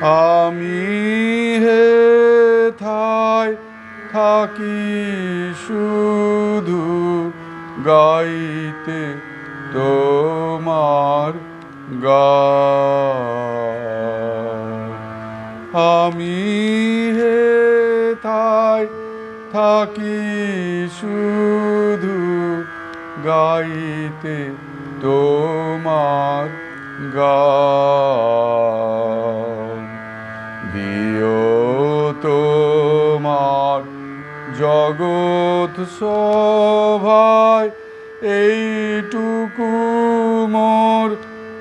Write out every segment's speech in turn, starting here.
আমি হেথায় থাকি শুধু গাইতে তোমার গান। আমি হেথায় থাকি শুধু গাইতে তোমার গান। দিও তোমার জগৎ সভায় এইটুকু মোর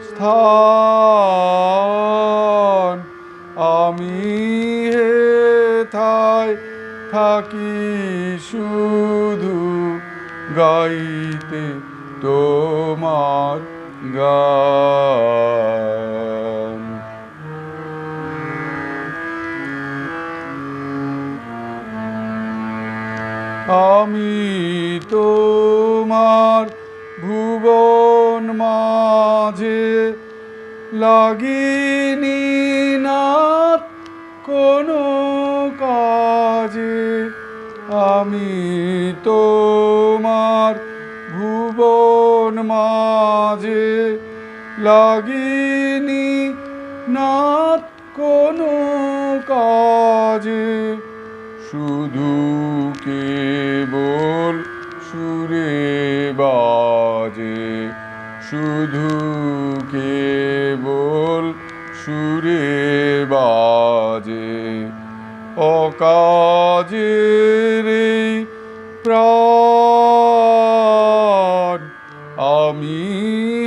স্থান। আমি হেথায় থাকি শুধু গাইতে তোমার গান। আমি তোমার ভুবন মাঝে লাগিনি নাথ কোনো কাজে। আমি তোমার ভুবন মাঝে লাগিনি নাথ কোনো কাজে। শুধু কেবল সুরে বাজে, শুধু কেবল সুরে বাজে অকাজের এই প্রাণ। আমি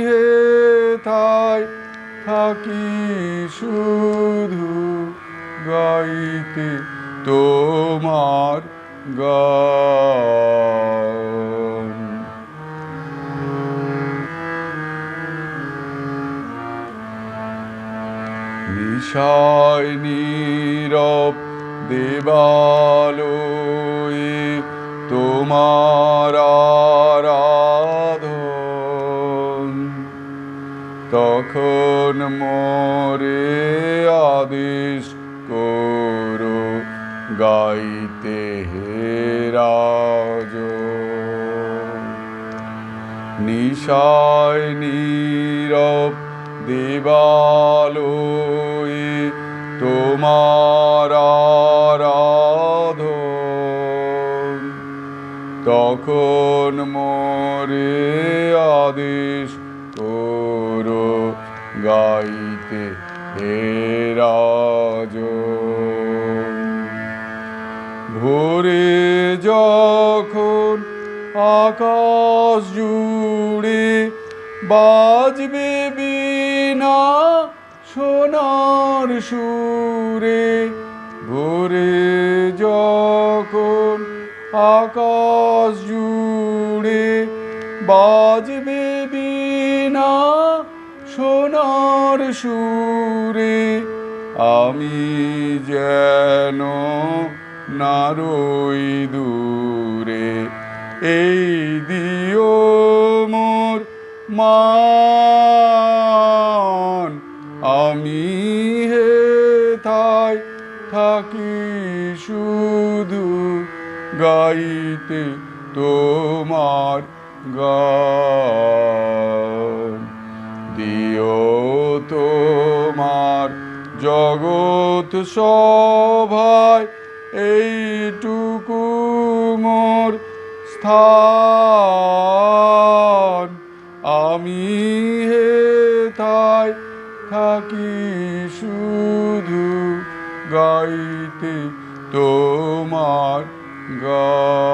হেথায় থাকি শুধু গাইতে তোমার গান। নিশায় নীরব দেবালয়ে তোমার আরাধন। তখন মোরে আদেশ করো গাইতে হে রাজন। নিশায় নীরব দেবালয়ে তোমার আরাধন। তখন মোরে আদেশ করো গাইতে হে রাজন। ভোরে যখন আকাশ জুড়ে বাজবে বীণা সোনার সুরে। ভোরে যখন আকাশ জুড়ে বাজবে বীণা সোনার সুরে। আমি যেন নারই দূরে, এই দিও মোর মান। আমি হেথায় থাকি শুধু গাইতে তোমার গান। দিও তোমার জগৎ সভায় এইটুকু মোর স্থান। আমি হেথায় থাকি শুধু গাইতে তোমার গান।